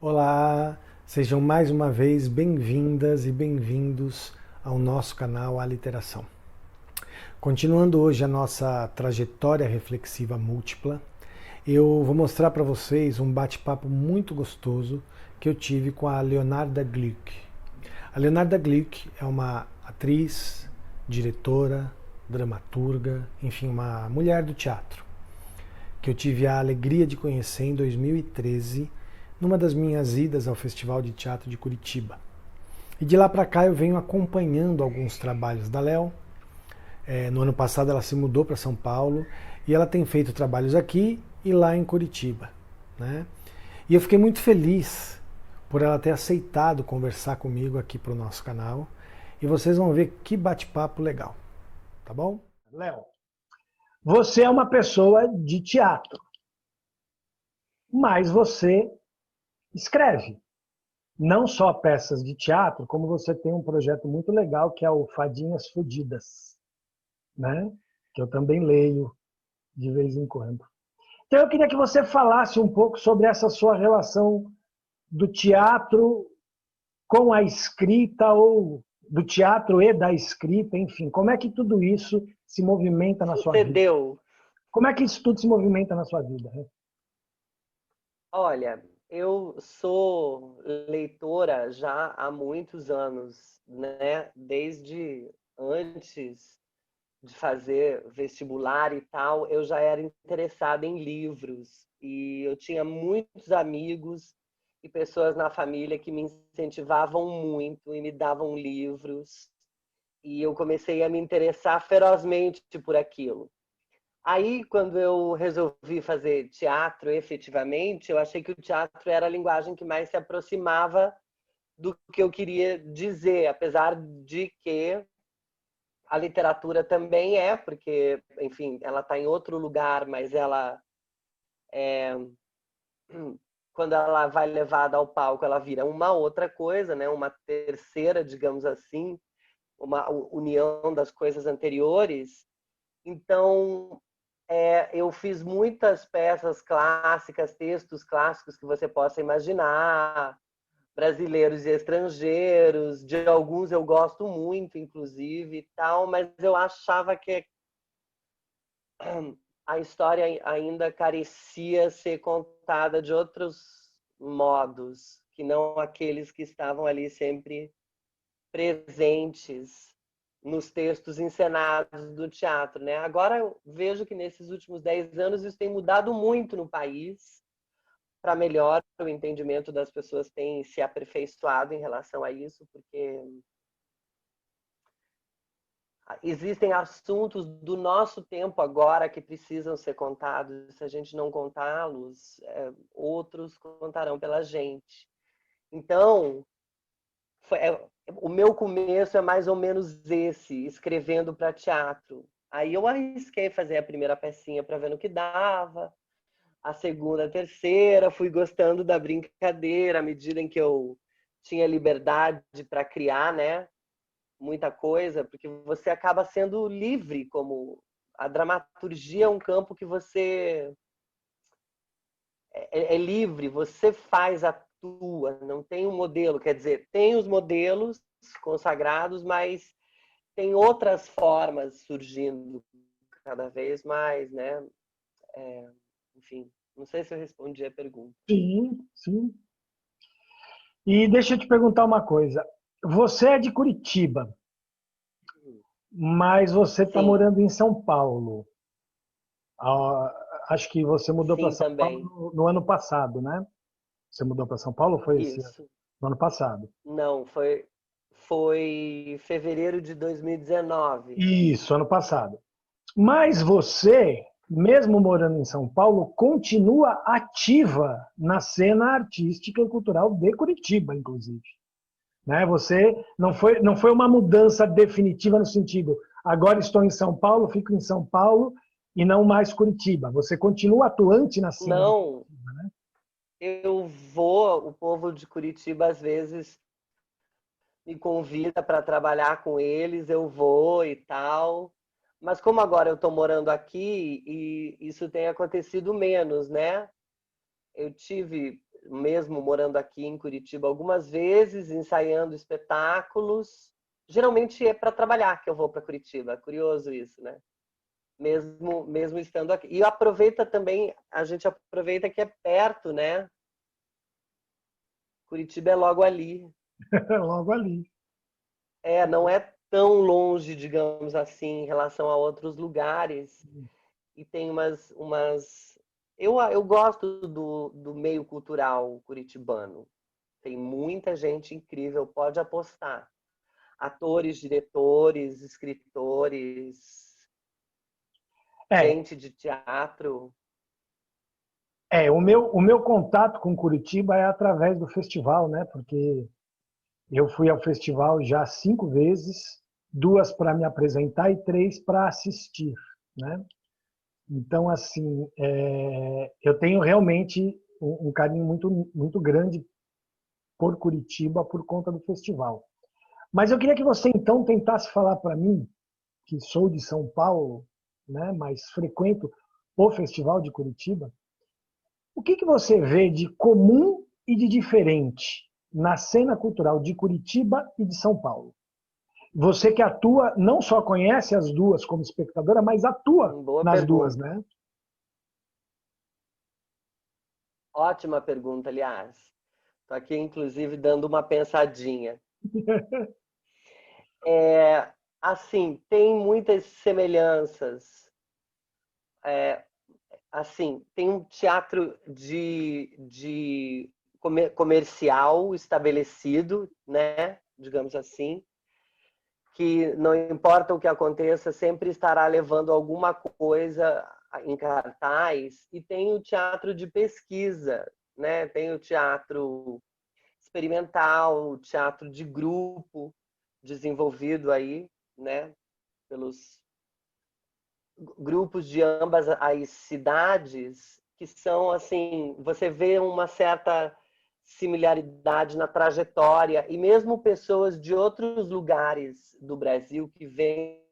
Olá, sejam mais uma vez bem-vindas e bem-vindos ao nosso canal Aliteração. Continuando hoje a nossa trajetória reflexiva múltipla, eu vou mostrar para vocês um bate-papo muito gostoso que eu tive com a Leonarda Glick. A Leonarda Glick é uma atriz, diretora, dramaturga, enfim, uma mulher do teatro, que eu tive a alegria de conhecer em 2013, numa das minhas idas ao Festival de Teatro de Curitiba. E de lá para cá eu venho acompanhando alguns trabalhos da Léo. No ano passado ela se mudou para São Paulo e ela tem feito trabalhos aqui e lá em Curitiba, né? E eu fiquei muito feliz por ela ter aceitado conversar comigo aqui para o nosso canal. E vocês vão ver que bate-papo legal, tá bom? Léo, você é uma pessoa de teatro, mas você escreve não só peças de teatro, como você tem um projeto muito legal que é o Fadinhas Fudidas, né? Que eu também leio de vez em quando. Então eu queria que você falasse um pouco sobre essa sua relação do teatro com a escrita ou do teatro e da escrita, enfim, como é que tudo isso se movimenta na sua vida? Sucedeu. Como é que isso tudo se movimenta na sua vida? Né? Olha, eu sou leitora já há muitos anos, né? Desde antes de fazer vestibular e tal, eu já era interessada em livros e eu tinha muitos amigos e pessoas na família que me incentivavam muito e me davam livros e eu comecei a me interessar ferozmente por aquilo. Aí, quando eu resolvi fazer teatro efetivamente, eu achei que o teatro era a linguagem que mais se aproximava do que eu queria dizer, apesar de que a literatura também é, porque, enfim, ela está em outro lugar, mas ela, quando ela vai levada ao palco, ela vira uma outra coisa, né? Uma terceira, digamos assim, uma união das coisas anteriores. Então, eu fiz muitas peças clássicas, textos clássicos que você possa imaginar, brasileiros e estrangeiros, de alguns eu gosto muito, inclusive, e tal, mas eu achava que a história ainda carecia ser contada de outros modos, que não aqueles que estavam ali sempre presentes nos textos encenados do teatro, né? Agora eu vejo que nesses últimos 10 anos isso tem mudado muito no país, para melhor, o entendimento das pessoas tem se aperfeiçoado em relação a isso, porque existem assuntos do nosso tempo agora que precisam ser contados. Se a gente não contá-los, outros contarão pela gente. Então, o meu começo é mais ou menos esse, escrevendo para teatro. Aí eu arrisquei fazer a primeira pecinha para ver no que dava, a segunda, a terceira, fui gostando da brincadeira à medida em que eu tinha liberdade para criar, né? Muita coisa, porque você acaba sendo livre, como a dramaturgia é um campo que você é livre, você faz a tua, não tem um modelo, quer dizer, tem os modelos consagrados, mas tem outras formas surgindo cada vez mais, né? Enfim, não sei se eu respondi a pergunta. Sim, sim. E deixa eu te perguntar uma coisa. Você é de Curitiba, mas você está Sim, morando em São Paulo. Ah, acho que você mudou para sim São Paulo também. no ano passado, né? Você mudou para São Paulo ou foi esse ano? Isso. No ano passado? Não, foi fevereiro de 2019. Isso, ano passado. Mas você, mesmo morando em São Paulo, continua ativa na cena artística e cultural de Curitiba, inclusive. Né? Você não foi uma mudança definitiva no sentido, agora estou em São Paulo, fico em São Paulo e não mais Curitiba. Você continua atuante na cena de Não, Curitiba, né? eu vou, o povo de Curitiba às vezes me convida para trabalhar com eles, eu vou e tal. Mas como agora eu estou morando aqui e isso tem acontecido menos, né? Eu tive mesmo morando aqui em Curitiba algumas vezes, ensaiando espetáculos. Geralmente é para trabalhar que eu vou para Curitiba. É curioso isso, né? Mesmo estando aqui. E aproveita também, a gente aproveita que é perto, né? Curitiba é logo ali. Logo ali. Não é tão longe, digamos assim, em relação a outros lugares. E tem eu gosto do meio cultural curitibano. Tem muita gente incrível, pode apostar. Atores, diretores, escritores, gente de teatro. O meu contato com Curitiba é através do festival, né? Porque eu fui ao festival já 5 vezes, 2 para me apresentar e 3 para assistir, né? Então, assim, eu tenho realmente um carinho muito grande por Curitiba por conta do festival. Mas eu queria que você, então, tentasse falar para mim, que sou de São Paulo, né, mas frequento o Festival de Curitiba, o que você vê de comum e de diferente na cena cultural de Curitiba e de São Paulo? Você que atua, não só conhece as duas como espectadora, mas atua Boa nas pergunta. duas, né? Ótima pergunta, aliás. Estou aqui, inclusive, dando uma pensadinha. Assim, tem muitas semelhanças. Assim, tem um teatro de comercial estabelecido, né? Digamos assim, que não importa o que aconteça, sempre estará levando alguma coisa em cartaz. E tem o teatro de pesquisa, né? Tem o teatro experimental, o teatro de grupo, desenvolvido aí, né? Pelos grupos de ambas as cidades, que são assim, você vê uma certa similaridade na trajetória, e mesmo pessoas de outros lugares do Brasil que vêm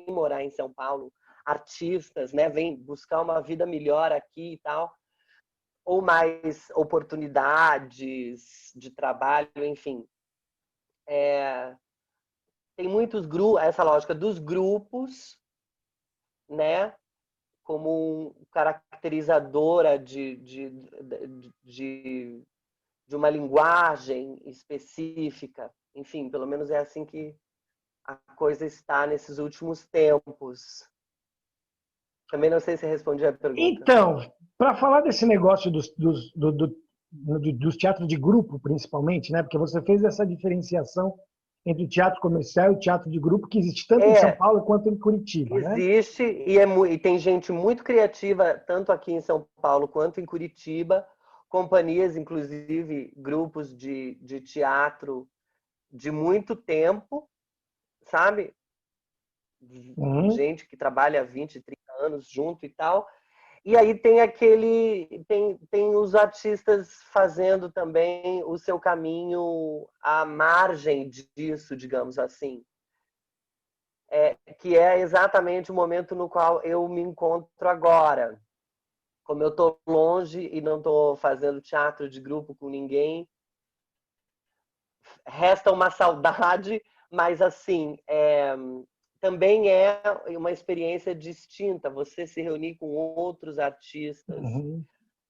morar em São Paulo, artistas, né, vêm buscar uma vida melhor aqui e tal, ou mais oportunidades de trabalho, enfim. Tem muitos grupos, essa lógica dos grupos, né, como caracterizadora de uma linguagem específica. Enfim, pelo menos é assim que a coisa está nesses últimos tempos. Também não sei se respondi a pergunta. Então, para falar desse negócio dos teatros de grupo, principalmente, né? Porque você fez essa diferenciação entre o teatro comercial e o teatro de grupo, que existe tanto em São Paulo quanto em Curitiba, né? Existe, e tem gente muito criativa, tanto aqui em São Paulo quanto em Curitiba, companhias, inclusive grupos de teatro de muito tempo, sabe? Gente que trabalha há 20, 30 anos junto e tal. E aí tem os artistas fazendo também o seu caminho à margem disso, digamos assim. Que é exatamente o momento no qual eu me encontro agora. Como eu estou longe e não estou fazendo teatro de grupo com ninguém, resta uma saudade, mas assim, também é uma experiência distinta, você se reunir com outros artistas,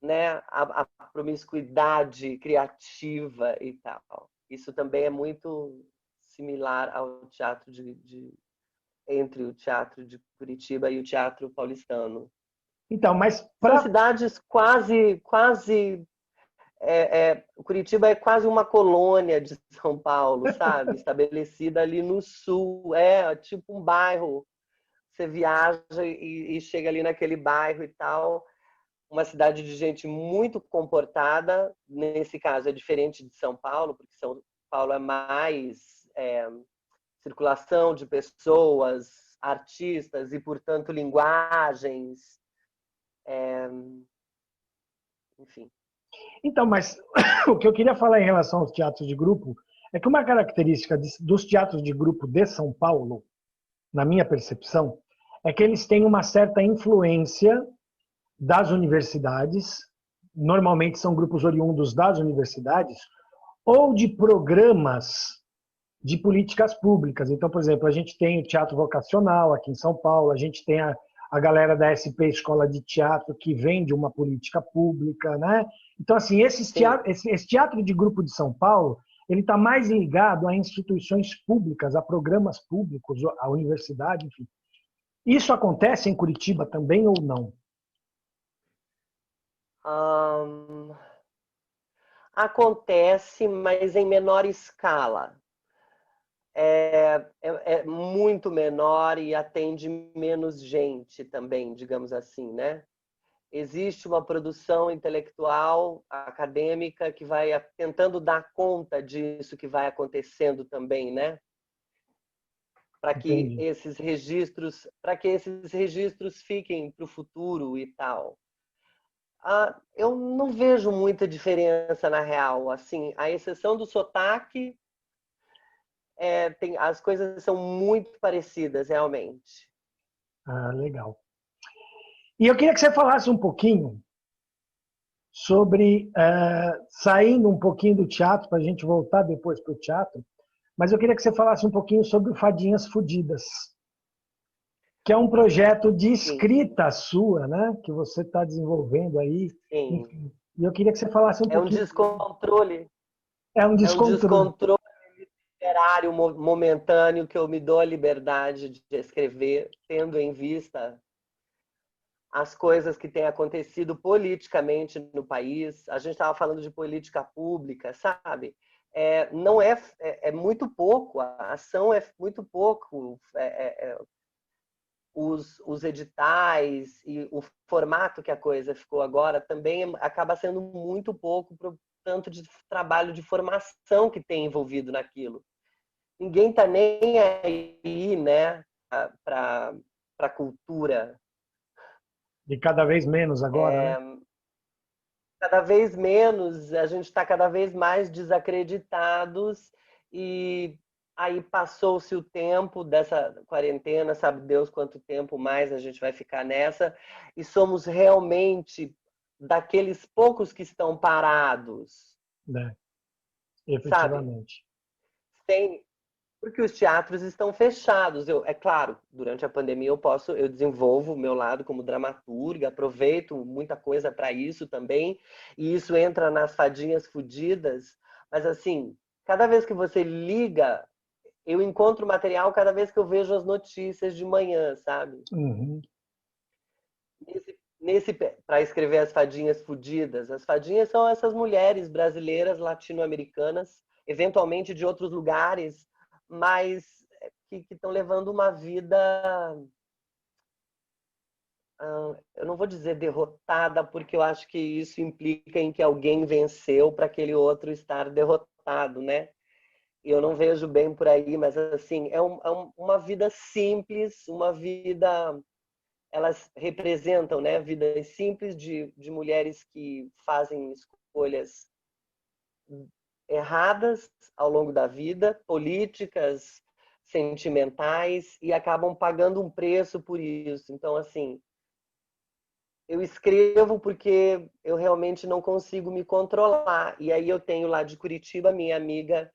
né? A promiscuidade criativa e tal. Isso também é muito similar ao teatro entre o teatro de Curitiba e o teatro paulistano. Então, mas são cidades quase Curitiba é quase uma colônia de São Paulo, sabe? Estabelecida ali no sul, tipo um bairro. Você viaja e chega ali naquele bairro e tal. Uma cidade de gente muito comportada. Nesse caso é diferente de São Paulo, porque São Paulo é mais circulação de pessoas, artistas e, portanto, linguagens. Enfim. Então, mas o que eu queria falar em relação aos teatros de grupo é que uma característica dos teatros de grupo de São Paulo, na minha percepção, é que eles têm uma certa influência das universidades, normalmente são grupos oriundos das universidades, ou de programas de políticas públicas. Então, por exemplo, a gente tem o Teatro Vocacional aqui em São Paulo, a gente tem a galera da SP Escola de Teatro que vem de uma política pública, né? Então, assim, esse teatro de grupo de São Paulo, ele está mais ligado a instituições públicas, a programas públicos, a universidade, enfim. Isso acontece em Curitiba também ou não? Acontece, mas em menor escala. É muito menor e atende menos gente também, digamos assim, né? Existe uma produção intelectual, acadêmica, que vai tentando dar conta disso que vai acontecendo também, né? Para que esses registros fiquem para o futuro e tal. Eu não vejo muita diferença na real, assim, à exceção do sotaque, as coisas são muito parecidas, realmente. Legal. E eu queria que você falasse um pouquinho sobre, saindo um pouquinho do teatro, para a gente voltar depois para o teatro, mas eu queria que você falasse um pouquinho sobre o Fadinhas Fudidas, que é um projeto de escrita sua, né? Que você está desenvolvendo aí. Sim. Enfim, e eu queria que você falasse um pouquinho. É um descontrole. É um descontrole literário momentâneo que eu me dou a liberdade de escrever, tendo em vista as coisas que têm acontecido politicamente no país. A gente estava falando de política pública, sabe? Não é muito pouco, a ação é muito pouco. Os editais e o formato que a coisa ficou agora também acaba sendo muito pouco para o tanto de trabalho de formação que tem envolvido naquilo. Ninguém está nem aí, né, para a cultura. E cada vez menos agora, né? Cada vez menos, a gente está cada vez mais desacreditados e aí passou-se o tempo dessa quarentena, sabe Deus quanto tempo mais a gente vai ficar nessa, e somos realmente daqueles poucos que estão parados. Efetivamente. Sabe? Porque os teatros estão fechados. É claro, durante a pandemia eu desenvolvo o meu lado como dramaturga, aproveito muita coisa para isso também, e isso entra nas Fadinhas Fudidas, mas assim, cada vez que você liga, eu encontro material cada vez que eu vejo as notícias de manhã, sabe? Uhum. Para escrever as Fadinhas Fudidas, as fadinhas são essas mulheres brasileiras, latino-americanas, eventualmente de outros lugares, mas que estão levando uma vida, eu não vou dizer derrotada, porque eu acho que isso implica em que alguém venceu para aquele outro estar derrotado, né? E eu não vejo bem por aí, mas assim, uma vida simples, uma vida... Elas representam, né, vidas simples de mulheres que fazem escolhas erradas ao longo da vida, políticas, sentimentais, e acabam pagando um preço por isso. Então, assim, eu escrevo porque eu realmente não consigo me controlar. E aí eu tenho lá de Curitiba minha amiga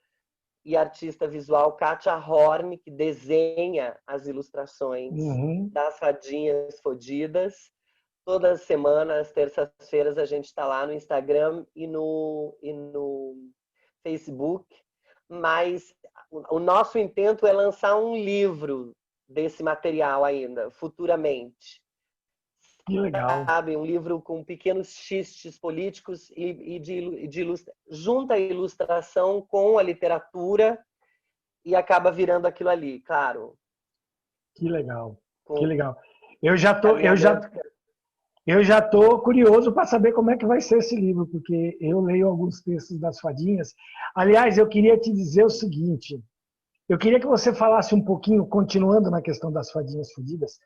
e artista visual Kátia Horn, que desenha as ilustrações das Fadinhas Fudidas. Todas as semanas, terças-feiras, a gente está lá no Instagram e no Facebook, mas o nosso intento é lançar um livro desse material ainda, futuramente. Que legal. Sabe? Um livro com pequenos xistes políticos junta a ilustração com a literatura e acaba virando aquilo ali, claro. Que legal. Que legal. Eu já tô curioso para saber como é que vai ser esse livro, porque eu leio alguns textos das Fadinhas. Aliás, eu queria te dizer o seguinte, eu queria que você falasse um pouquinho, continuando na questão das Fadinhas Fudidas,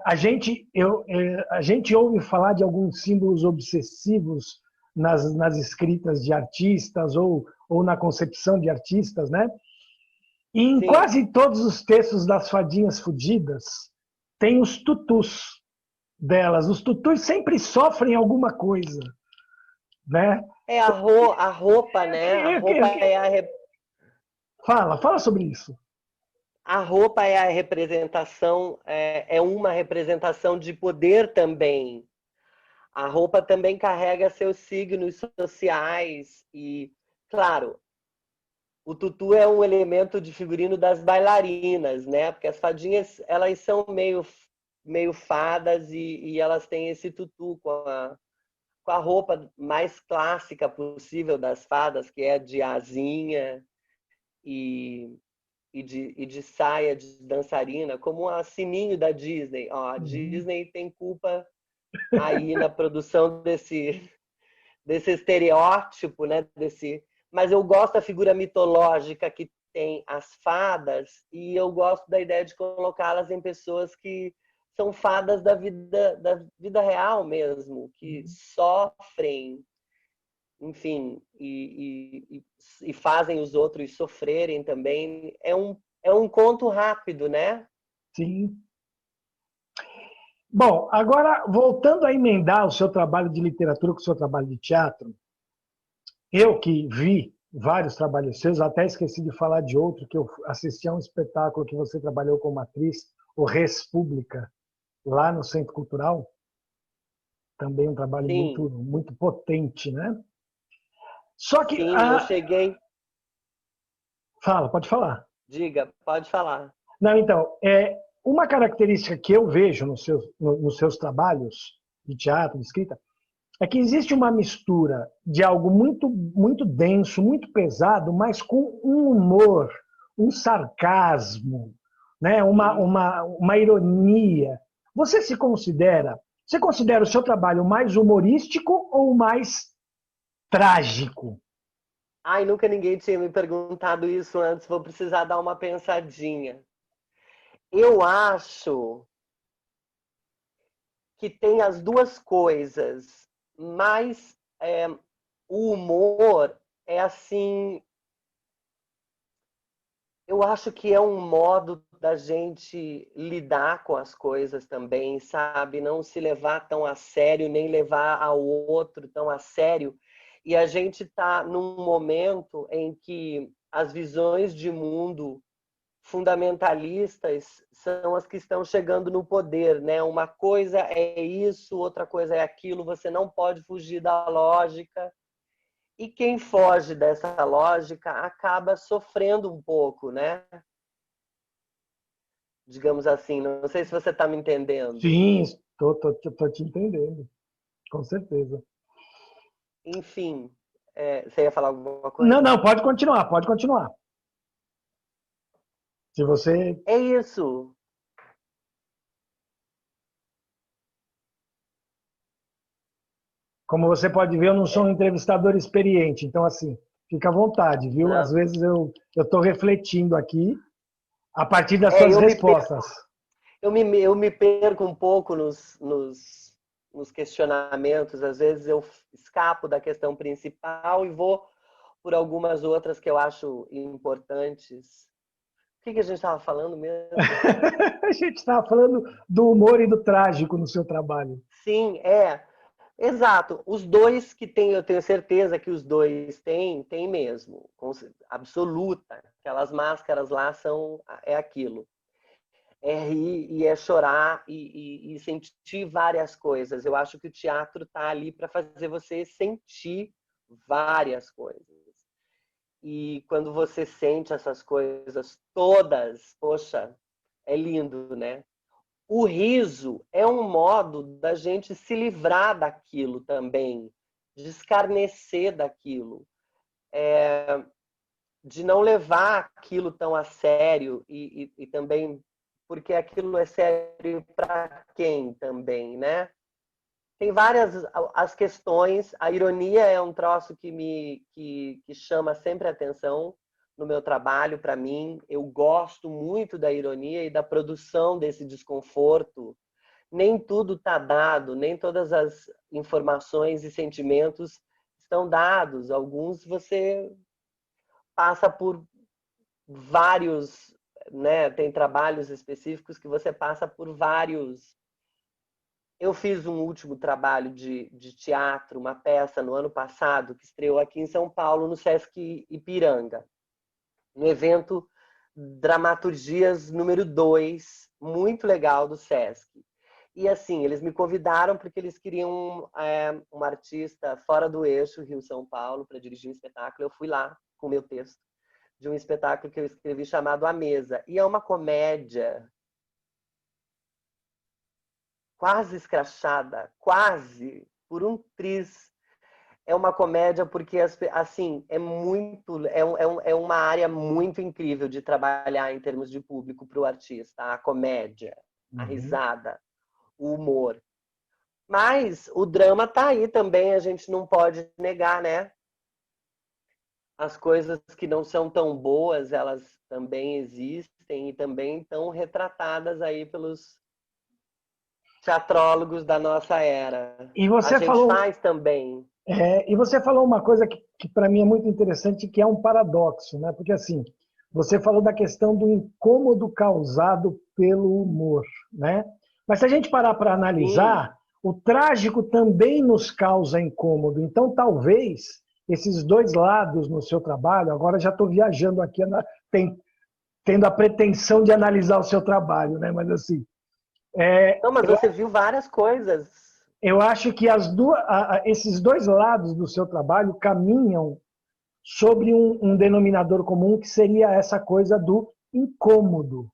a gente ouve falar de alguns símbolos obsessivos nas escritas de artistas ou na concepção de artistas, né? E em quase todos os textos das Fadinhas Fudidas tem os tutus delas. Os tutus sempre sofrem alguma coisa, né? É a roupa, né? A roupa é Fala sobre isso. a roupa é a representação, é uma representação de poder também. A roupa também carrega seus signos sociais e, claro, o tutu é um elemento de figurino das bailarinas, né? Porque as fadinhas, elas são meio fadas e elas têm esse tutu com a roupa mais clássica possível das fadas, que é de asinha e, de saia de dançarina, como a Sininho da Disney. Ó, a Uhum. Disney tem culpa aí na produção desse estereótipo, né? Mas eu gosto da figura mitológica que tem as fadas e eu gosto da ideia de colocá-las em pessoas que são fadas da vida real mesmo, que sofrem, enfim, e fazem os outros sofrerem também. É um conto rápido, né? Sim. Bom, agora voltando a emendar o seu trabalho de literatura com o seu trabalho de teatro, eu que vi vários trabalhos seus, até esqueci de falar de outro, que eu assisti a um espetáculo que você trabalhou como atriz, o Res Pública, lá no Centro Cultural, também um trabalho Sim, muito potente, né? Só que, sim, eu cheguei. pode falar. Diga, pode falar. Não, então, uma característica que eu vejo nos seus trabalhos de teatro, de escrita, é que existe uma mistura de algo muito denso, muito pesado, mas com um humor, um sarcasmo, né? Sim. Uma ironia. Você considera o seu trabalho mais humorístico ou mais trágico? Ai, nunca ninguém tinha me perguntado isso antes, vou precisar dar uma pensadinha. Eu acho que tem as duas coisas, mas o humor é assim, eu acho que é um modo da gente lidar com as coisas também, sabe? Não se levar tão a sério, nem levar ao outro tão a sério. E a gente está num momento em que as visões de mundo fundamentalistas são as que estão chegando no poder, né? Uma coisa é isso, outra coisa é aquilo, você não pode fugir da lógica. E quem foge dessa lógica acaba sofrendo um pouco, né? Digamos assim. Não sei se você está me entendendo. Sim, estou te entendendo, com certeza. Enfim, você ia falar alguma Não, coisa? não, pode continuar, pode continuar. Se você, É isso. como você pode ver, eu não sou um entrevistador experiente, então assim, fica à vontade, viu? Às Não. vezes eu estou refletindo aqui a partir das suas Eu me respostas. perco, eu me perco um pouco nos questionamentos. Às vezes eu escapo da questão principal e vou por algumas outras que eu acho importantes. O que a gente estava falando mesmo? A gente estava falando do humor e do trágico no seu trabalho. Sim, exato. Os dois que tem, eu tenho certeza que os dois têm, tem mesmo, absoluta. Aquelas máscaras lá é aquilo. É rir e é chorar e sentir várias coisas. Eu acho que o teatro está ali para fazer você sentir várias coisas. E quando você sente essas coisas todas, poxa, é lindo, né? O riso é um modo da gente se livrar daquilo também, de escarnecer daquilo, de não levar aquilo tão a sério e também porque aquilo é sério para quem também, né? Tem várias as questões. A ironia é um troço que chama sempre atenção no meu trabalho, para mim. Eu gosto muito da ironia e da produção desse desconforto. Nem tudo está dado, nem todas as informações e sentimentos estão dados. Alguns você passa por vários, né? Tem trabalhos específicos que você passa por vários Eu fiz um último trabalho de teatro, uma peça no ano passado, que estreou aqui em São Paulo, no Sesc Ipiranga, no evento Dramaturgias número 2, muito legal do Sesc. E assim, eles me convidaram porque eles queriam um artista fora do eixo, Rio-São Paulo, para dirigir um espetáculo. Eu fui lá com o meu texto de um espetáculo que eu escrevi chamado A Mesa. E é uma comédia quase escrachada, quase, por um triz. É uma comédia porque, assim, é uma área muito incrível de trabalhar em termos de público para o artista. A comédia, a Uhum. risada, o humor. Mas o drama está aí também, a gente não pode negar, né? As coisas que não são tão boas, elas também existem e também estão retratadas aí pelos teatrólogos da nossa era. E A você gente falou, faz também. e você falou uma coisa que para mim é muito interessante, que é um paradoxo, né? Porque assim, você falou da questão do incômodo causado pelo humor, né? Mas se a gente parar para Sim, analisar, o trágico também nos causa incômodo. Então, talvez esses dois lados no seu trabalho, agora já estou viajando aqui, tendo a pretensão de analisar o seu trabalho, né? Mas assim, não, mas você viu várias coisas. eu acho que esses dois lados do seu trabalho caminham sobre um denominador comum que seria essa coisa do incômodo,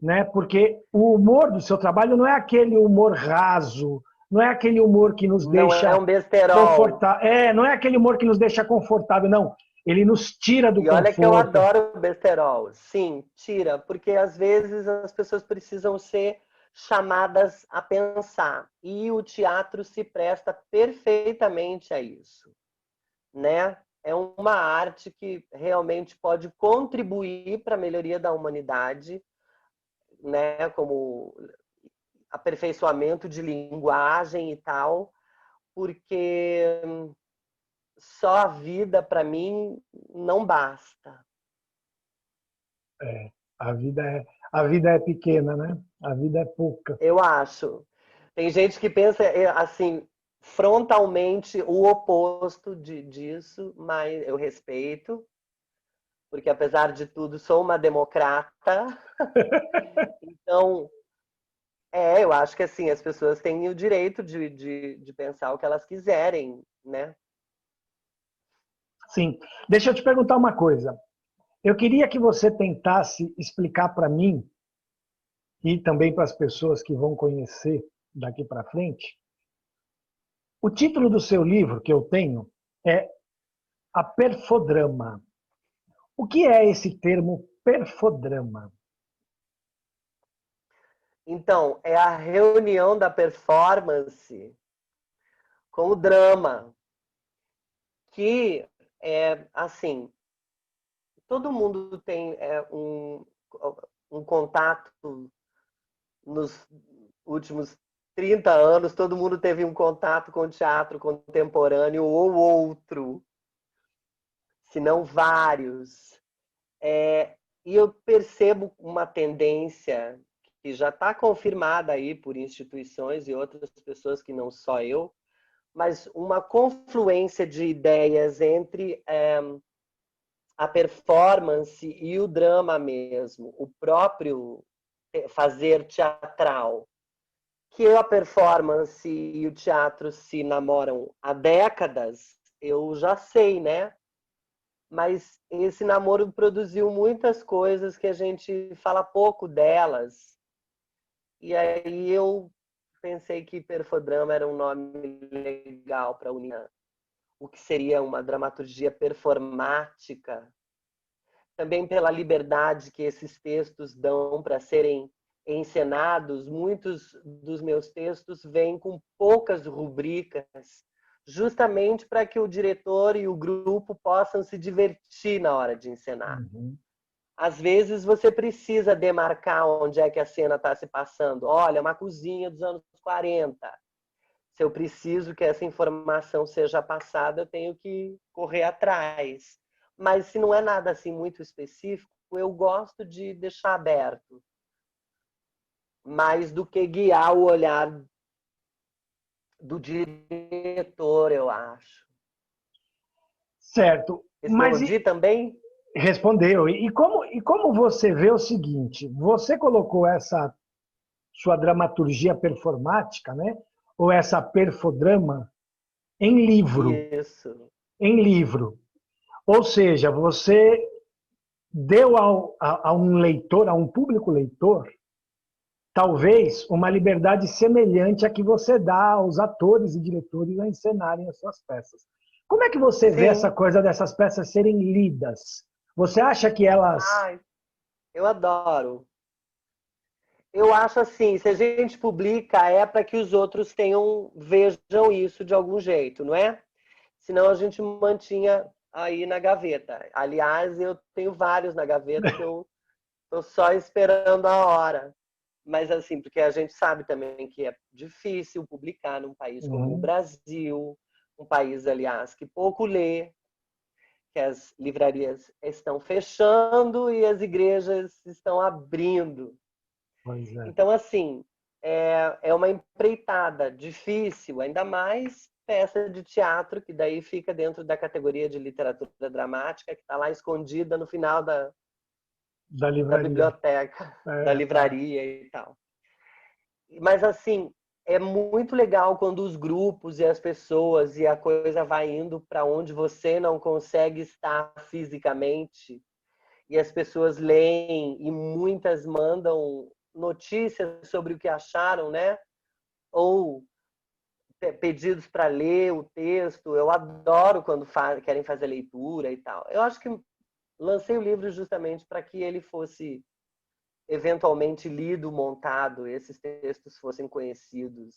né? Porque o humor do seu trabalho não é aquele humor raso, não é aquele humor que nos Não é deixa um besterol. confortável, não é aquele humor que nos deixa confortável, não. Ele nos tira do E olha que eu conforto. adoro o besterol. Sim, tira, porque às vezes as pessoas precisam ser chamadas a pensar. E o teatro se presta perfeitamente a isso, né? É uma arte que realmente pode contribuir para a melhoria da humanidade, né? Como aperfeiçoamento de linguagem e tal, porque só a vida, para mim, não basta. É, a vida é pequena, né? A vida é pouca. Eu acho. Tem gente que pensa assim, frontalmente o oposto disso, mas eu respeito, porque apesar de tudo sou uma democrata. Então, eu acho que assim, as pessoas têm o direito de pensar o que elas quiserem, né? Sim. Deixa eu te perguntar uma coisa. Eu queria que você tentasse explicar para mim e também para as pessoas que vão conhecer daqui para frente. O título do seu livro que eu tenho é A Perfodrama. O que é esse termo perfodrama? Então, é a reunião da performance com o drama, que é assim, todo mundo tem um contato nos últimos 30 anos, todo mundo teve um contato com o teatro contemporâneo ou outro, se não vários. E eu percebo uma tendência que já está confirmada aí por instituições e outras pessoas que não só eu, mas uma confluência de ideias entre a performance e o drama mesmo, o próprio fazer teatral, que a performance e o teatro se namoram há décadas, eu já sei, né? Mas esse namoro produziu muitas coisas que a gente fala pouco delas. E aí eu pensei que perfodrama era um nome legal para unir o que seria uma dramaturgia performática, também pela liberdade que esses textos dão para serem encenados. Muitos dos meus textos vêm com poucas rubricas, justamente para que o diretor e o grupo possam se divertir na hora de encenar. Uhum. Às vezes você precisa demarcar onde é que a cena está se passando. Olha, uma cozinha dos anos 40. Se eu preciso que essa informação seja passada, eu tenho que correr atrás. Mas se não é nada assim muito específico, eu gosto de deixar aberto, mais do que guiar o olhar do diretor, eu acho. Certo. Mas Respondi também? respondeu. E como você vê o seguinte, você colocou essa sua dramaturgia performática, né? Ou essa perfodrama em livro, Isso. em livro. Ou seja, você deu a um leitor, a um público leitor, talvez uma liberdade semelhante à que você dá aos atores e diretores a encenarem as suas peças. Como é que você vê essa Sim. coisa dessas peças serem lidas? Você acha que elas... Ai, eu adoro. Eu acho assim, se a gente publica é para que os outros vejam isso de algum jeito, não é? Senão a gente mantinha aí na gaveta. Aliás, eu tenho vários na gaveta que eu estou só esperando a hora. Mas assim, porque a gente sabe também que é difícil publicar num país como o Brasil, um país, aliás, que pouco lê, que as livrarias estão fechando e as igrejas estão abrindo. Pois é. Então, assim, é uma empreitada difícil, ainda mais peça de teatro, que daí fica dentro da categoria de literatura dramática, que está lá escondida no final Da da livraria. biblioteca, da Tá. livraria e tal. Mas, assim, é muito legal quando os grupos e as pessoas e a coisa vai indo para onde você não consegue estar fisicamente e as pessoas leem e muitas mandam notícias sobre o que acharam, né? Ou pedidos para ler o texto. Eu adoro quando querem fazer leitura e tal. Eu acho que lancei o livro justamente para que ele fosse eventualmente lido, montado, esses textos fossem conhecidos.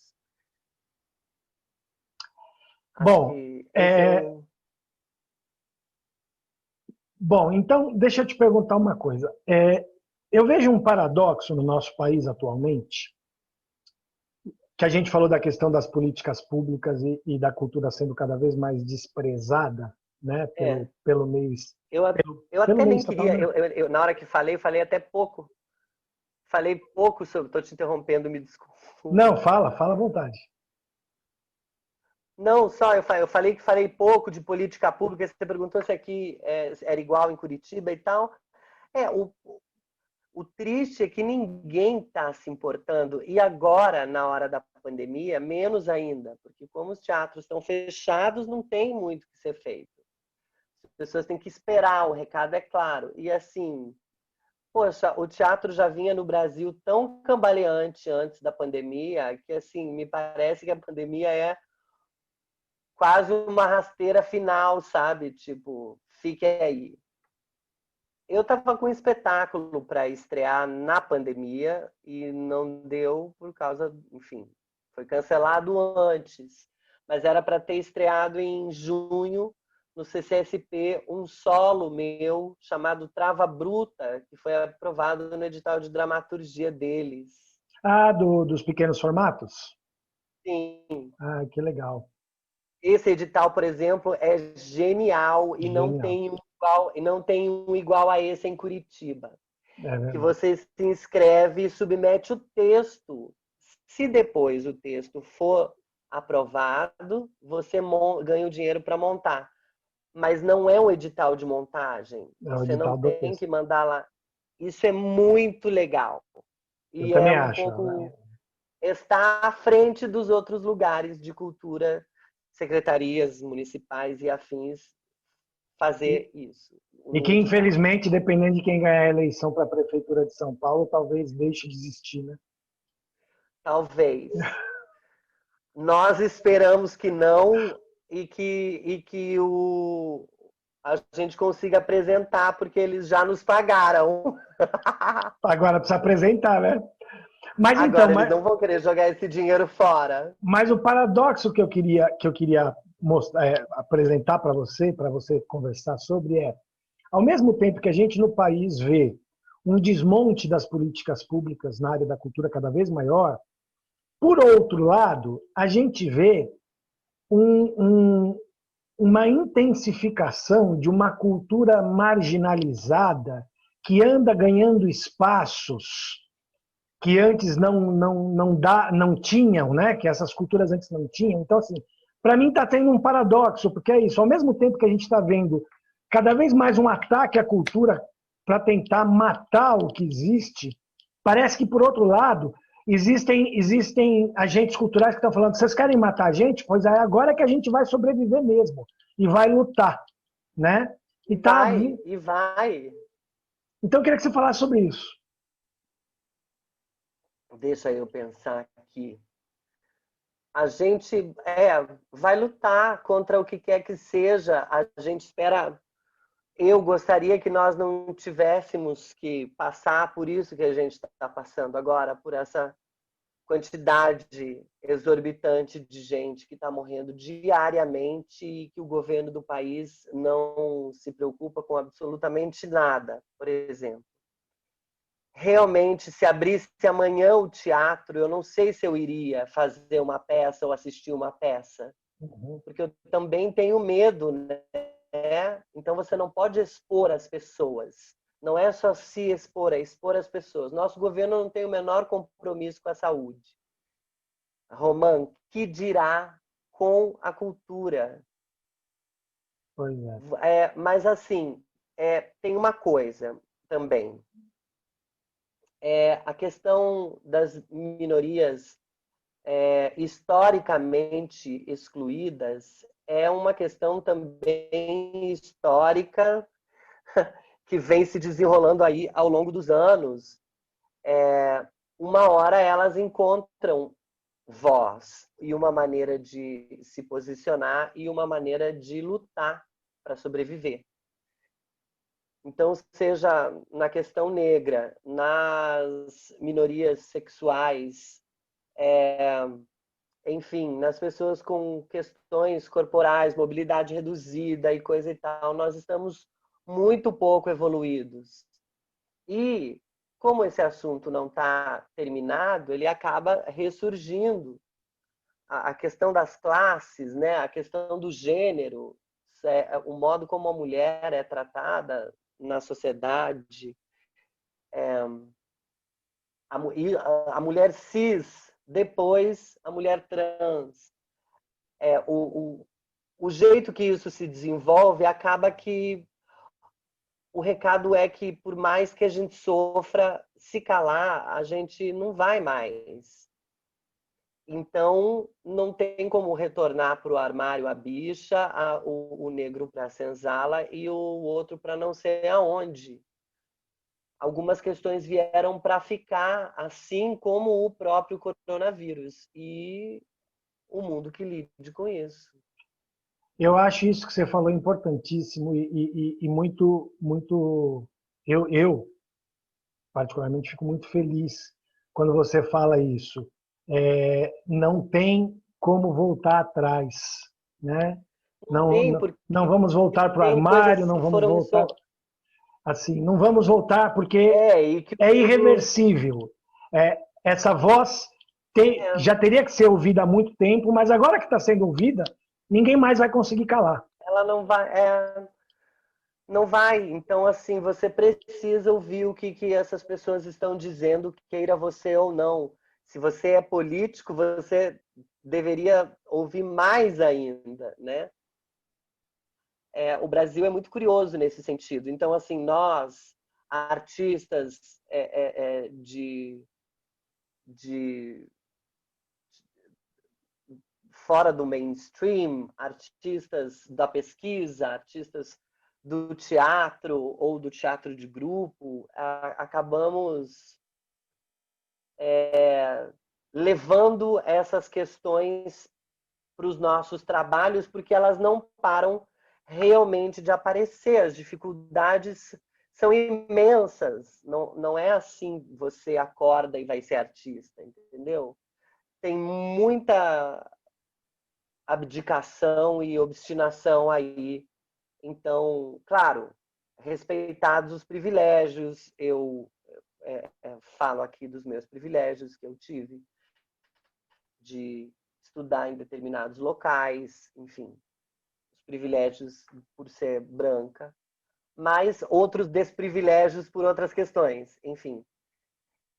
Acho Bom, que esse é um... bom, então deixa eu te perguntar uma coisa. Eu vejo um paradoxo no nosso país atualmente, que a gente falou da questão das políticas públicas e da cultura sendo cada vez mais desprezada, né, É, pelo meio, eu, eu pelo até meio nem estatal, queria, né? na hora que falei até pouco. Falei pouco sobre. Estou te interrompendo, me Não, desculpa. fala à vontade. Não, só eu falei que falei pouco de política pública. Você perguntou se aqui era igual em Curitiba e tal. O triste é que ninguém está se importando. E agora, na hora da pandemia, menos ainda, porque como os teatros estão fechados, não tem muito o que ser feito. As pessoas têm que esperar, o recado é claro. E assim, poxa, o teatro já vinha no Brasil tão cambaleante antes da pandemia, que assim, me parece que a pandemia é quase uma rasteira final, sabe? Tipo, fique aí. Eu estava com um espetáculo para estrear na pandemia e não deu por causa, enfim, foi cancelado antes, mas era para ter estreado em junho no CCSP um solo meu chamado Trava Bruta, que foi aprovado no edital de dramaturgia deles. Ah, dos pequenos formatos? Sim, Ah, que legal. esse edital, por exemplo, é genial e Genial. não tem um igual a esse em Curitiba. É Que verdade. você se inscreve e submete o texto. Se depois o texto for aprovado, você ganha o dinheiro para montar. Mas não é um edital de montagem. É o Você não edital do tem que texto. mandar lá. Isso é muito legal. Eu E é também um acho. pouco está à frente dos outros lugares de cultura, secretarias municipais e afins, E, fazer isso e no que, edital. infelizmente, dependendo de quem ganhar a eleição para a Prefeitura de São Paulo, talvez deixe de existir, né? Talvez. Nós esperamos que não e que a gente consiga apresentar, porque eles já nos pagaram. Agora precisa apresentar, né? Mas então, Agora eles não vão querer jogar esse dinheiro fora. mas o paradoxo que eu queria mostrar, apresentar para você conversar sobre ao mesmo tempo que a gente no país vê um desmonte das políticas públicas na área da cultura cada vez maior, por outro lado, a gente vê uma intensificação de uma cultura marginalizada que anda ganhando espaços que antes não tinham, né? Que essas culturas antes não tinham. Então, assim, para mim está tendo um paradoxo, porque é isso, ao mesmo tempo que a gente está vendo cada vez mais um ataque à cultura para tentar matar o que existe, parece que, por outro lado, existem agentes culturais que estão falando: vocês querem matar a gente? Pois é agora que a gente vai sobreviver mesmo e vai lutar, né? E tá, E vai. então eu queria que você falasse sobre isso. Deixa eu pensar aqui. A gente vai lutar contra o que quer que seja. A gente espera. Eu gostaria que nós não tivéssemos que passar por isso que a gente está passando agora, por essa quantidade exorbitante de gente que está morrendo diariamente e que o governo do país não se preocupa com absolutamente nada, por exemplo. Realmente, se abrisse amanhã o teatro, eu não sei se eu iria fazer uma peça ou assistir uma peça, porque eu também tenho medo, né? Então você não pode expor as pessoas. Não é só se expor, é expor as pessoas. Nosso governo não tem o menor compromisso com a saúde. Roman, que dirá com a cultura? Pois é. Mas assim, tem uma coisa também. A questão das minorias historicamente excluídas é uma questão também histórica que vem se desenrolando aí ao longo dos anos. Uma hora elas encontram voz e uma maneira de se posicionar e uma maneira de lutar para sobreviver. Então, seja na questão negra, nas minorias sexuais, enfim, nas pessoas com questões corporais, mobilidade reduzida e coisa e tal, nós estamos muito pouco evoluídos. E, como esse assunto não está terminado, ele acaba ressurgindo. A questão das classes, né? A questão do gênero, o modo como a mulher é tratada na sociedade, a mulher cis, depois a mulher trans. O jeito que isso se desenvolve acaba que o recado é que, por mais que a gente sofra, se calar, a gente não vai mais. Então, não tem como retornar para o armário a bicha, o negro para a senzala e o outro para não sei aonde. Algumas questões vieram para ficar, assim como o próprio coronavírus. E o mundo que lide com isso. Eu acho isso que você falou importantíssimo e muito, muito. Eu, particularmente, fico muito feliz quando você fala isso. Não tem como voltar atrás, né? Tem, porque Não vamos voltar para o tem armário, coisas não que vamos foram voltar assim, não vamos voltar porque e que é irreversível. Essa voz já teria que ser ouvida há muito tempo, mas agora que está sendo ouvida, ninguém mais vai conseguir calar. ela não vai, não vai. Então, assim, você precisa ouvir o que essas pessoas estão dizendo, queira você ou não. Se você é político, você deveria ouvir mais ainda, né? O Brasil é muito curioso nesse sentido. Então, assim, nós, artistas de fora do mainstream, artistas da pesquisa, artistas do teatro ou do teatro de grupo, acabamos levando essas questões para os nossos trabalhos, porque elas não param realmente de aparecer. As dificuldades são imensas. Não é assim você acorda e vai ser artista, entendeu? Tem muita abdicação e obstinação aí. Então, claro, respeitados os privilégios, eu falo aqui dos meus privilégios que eu tive de estudar em determinados locais, enfim, os privilégios por ser branca, mas outros desprivilégios por outras questões, enfim.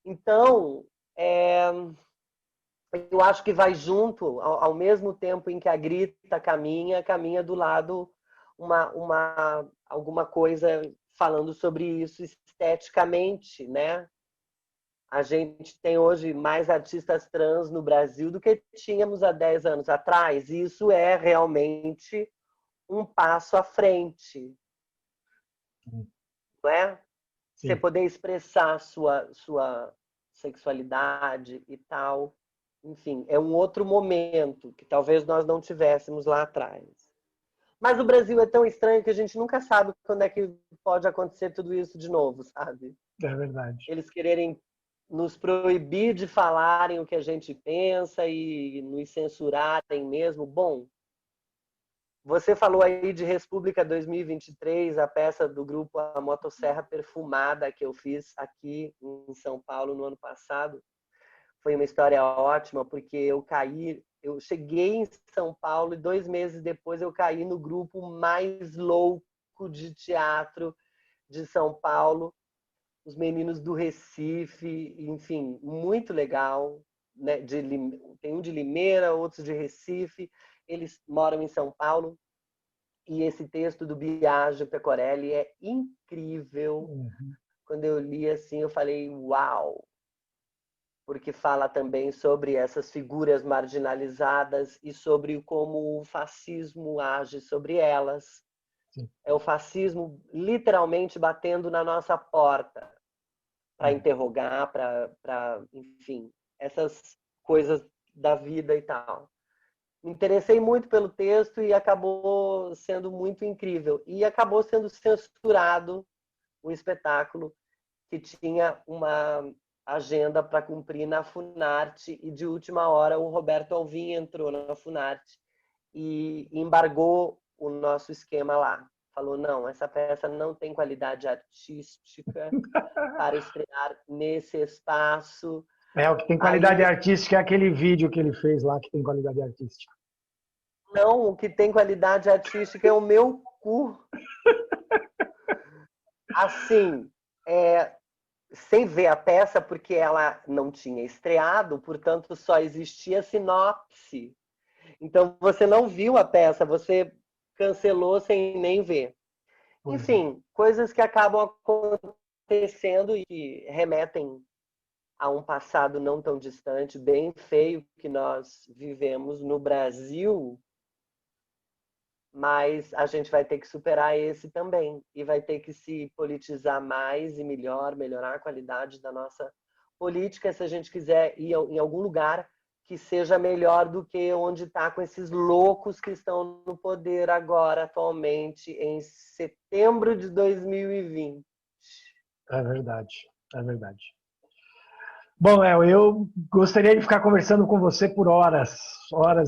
Então, Eu acho que vai junto, ao mesmo tempo em que a grita caminha do lado alguma coisa falando sobre isso esteticamente, né? A gente tem hoje mais artistas trans no Brasil do que tínhamos há 10 anos atrás, e isso é realmente um passo à frente, não é? Você Sim. poder expressar sua sexualidade e tal. Enfim, é um outro momento que talvez nós não tivéssemos lá atrás. Mas o Brasil é tão estranho que a gente nunca sabe quando é que pode acontecer tudo isso de novo, sabe? É verdade. Eles quererem nos proibir de falarem o que a gente pensa e nos censurarem mesmo. Bom, você falou aí de República 2023, a peça do grupo A Motosserra Perfumada que eu fiz aqui em São Paulo no ano passado. Foi uma história ótima, porque eu cheguei em São Paulo e 2 meses depois eu caí no grupo mais louco de teatro de São Paulo, os meninos do Recife, enfim, muito legal, né? Tem um de Limeira, outros de Recife, eles moram em São Paulo, e esse texto do Biagio Pecorelli é incrível. Quando eu li assim, eu falei, uau! Porque fala também sobre essas figuras marginalizadas e sobre como o fascismo age sobre elas. Sim. É o fascismo literalmente batendo na nossa porta para interrogar, para, enfim, essas coisas da vida e tal. Me interessei muito pelo texto e acabou sendo muito incrível. E acabou sendo censurado o espetáculo, que tinha uma agenda para cumprir na Funarte, e de última hora o Roberto Alvim entrou na Funarte e embargou o nosso esquema lá. Falou, não, essa peça não tem qualidade artística para estrear nesse espaço. O que tem qualidade artística é aquele vídeo que ele fez lá que tem qualidade artística. Não, o que tem qualidade artística é o meu cu. Assim, sem ver a peça, porque ela não tinha estreado, portanto só existia sinopse. Então você não viu a peça, você cancelou sem nem ver. Enfim, coisas que acabam acontecendo e que remetem a um passado não tão distante, bem feio, que nós vivemos no Brasil, mas a gente vai ter que superar esse também e vai ter que se politizar mais e melhorar a qualidade da nossa política, se a gente quiser ir em algum lugar que seja melhor do que onde está, com esses loucos que estão no poder agora, atualmente, em setembro de 2020. É verdade, é verdade. Bom, Léo, eu gostaria de ficar conversando com você por horas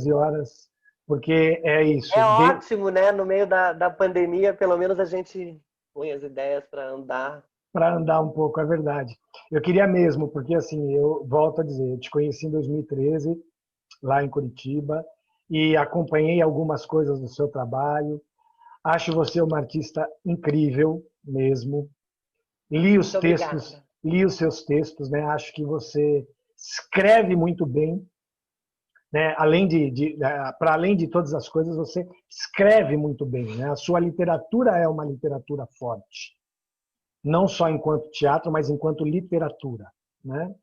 e horas, porque é isso. É ótimo, né? No meio da pandemia, pelo menos a gente põe as ideias para andar. Para andar um pouco, é verdade. Eu queria mesmo, porque assim, eu volto a dizer, eu te conheci em 2013, lá em Curitiba, e acompanhei algumas coisas do seu trabalho. Acho você uma artista incrível mesmo. Li os textos, li os seus textos, né? Acho que você escreve muito bem, né? Para além de todas as coisas, você escreve muito bem, né? A sua literatura é uma literatura forte, não só enquanto teatro, mas enquanto literatura, né?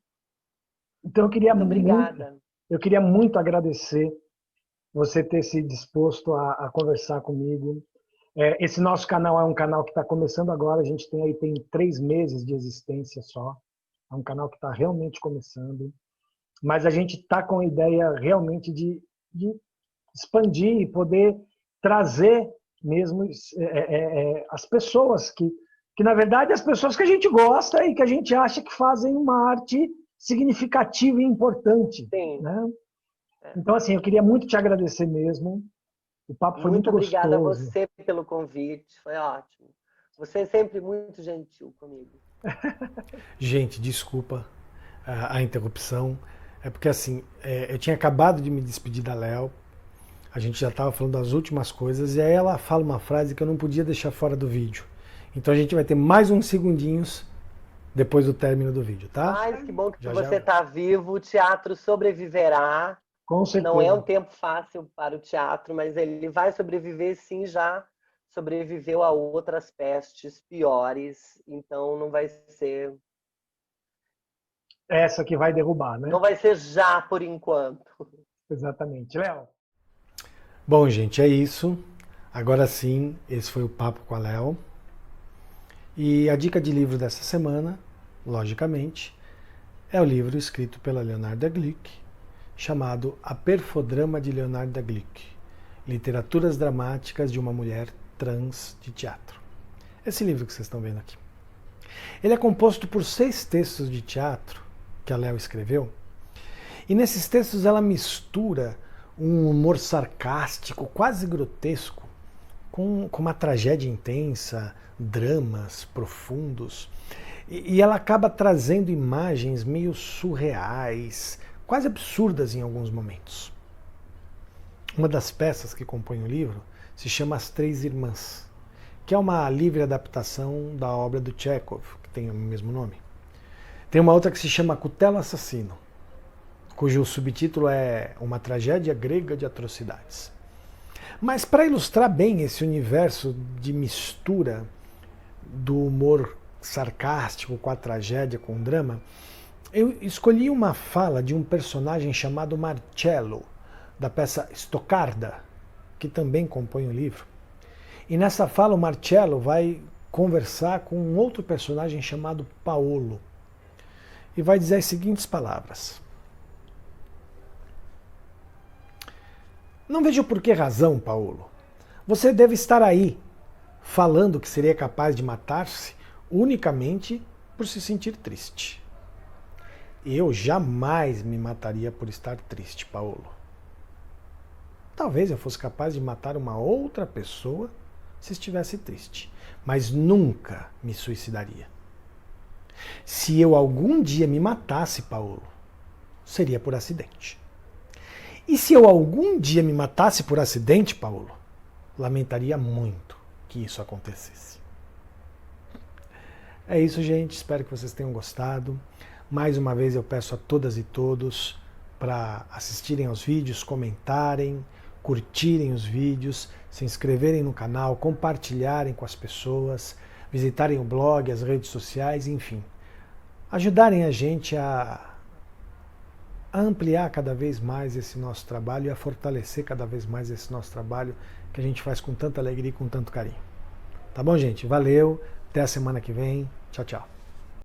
Então eu queria muito agradecer você ter se disposto a conversar comigo. Esse nosso canal é um canal que está começando agora, a gente tem 3 meses de existência só, é um canal que está realmente começando, mas a gente está com a ideia realmente de expandir e poder trazer mesmo as pessoas que, na verdade, as pessoas que a gente gosta e que a gente acha que fazem uma arte significativa e importante. Sim. Né? Então, assim, eu queria muito te agradecer mesmo. O papo foi muito gostoso. Muito obrigada a você pelo convite, foi ótimo. Você é sempre muito gentil comigo. Gente, desculpa a interrupção. É porque assim, eu tinha acabado de me despedir da Léo, a gente já estava falando das últimas coisas, e aí ela fala uma frase que eu não podia deixar fora do vídeo. Então a gente vai ter mais uns segundinhos depois do término do vídeo, tá? Mas que bom que Já, você já. está vivo, o teatro sobreviverá. Com certeza. Não é um tempo fácil para o teatro, mas ele vai sobreviver, sim, já sobreviveu a outras pestes piores, então não vai ser... Essa que vai derrubar, né? Não vai ser já, por enquanto. Exatamente. Léo? Bom, gente, é isso. Agora sim, esse foi o Papo com a Léo. E a dica de livro dessa semana, logicamente, é o livro escrito pela Leonarda Glick, chamado A Perfodrama de Leonarda Glick, Literaturas Dramáticas de uma Mulher Trans de Teatro. Esse livro que vocês estão vendo aqui. Ele é composto por 6 textos de teatro que a Léo escreveu, e nesses textos ela mistura um humor sarcástico, quase grotesco, com uma tragédia intensa, dramas profundos, e ela acaba trazendo imagens meio surreais, quase absurdas em alguns momentos. Uma das peças que compõe o livro se chama As Três Irmãs, que é uma livre adaptação da obra do Chekhov, que tem o mesmo nome. Tem uma outra que se chama Cutelo Assassino, cujo subtítulo é Uma Tragédia Grega de Atrocidades. Mas para ilustrar bem esse universo de mistura do humor sarcástico com a tragédia, com o drama, eu escolhi uma fala de um personagem chamado Marcello, da peça Stoccarda, que também compõe o livro. E nessa fala o Marcello vai conversar com um outro personagem chamado Paolo, e vai dizer as seguintes palavras. Não vejo por que razão, Paolo. Você deve estar aí, falando que seria capaz de matar-se unicamente por se sentir triste. Eu jamais me mataria por estar triste, Paolo. Talvez eu fosse capaz de matar uma outra pessoa se estivesse triste, mas nunca me suicidaria. Se eu algum dia me matasse, Paolo, seria por acidente. E se eu algum dia me matasse por acidente, Paolo, lamentaria muito que isso acontecesse. É isso, gente. Espero que vocês tenham gostado. Mais uma vez eu peço a todas e todos para assistirem aos vídeos, comentarem, curtirem os vídeos, se inscreverem no canal, compartilharem com as pessoas, visitarem o blog, as redes sociais, enfim. Ajudarem a gente a ampliar cada vez mais esse nosso trabalho e a fortalecer cada vez mais esse nosso trabalho que a gente faz com tanta alegria e com tanto carinho. Tá bom, gente? Valeu. Até a semana que vem. Tchau, tchau.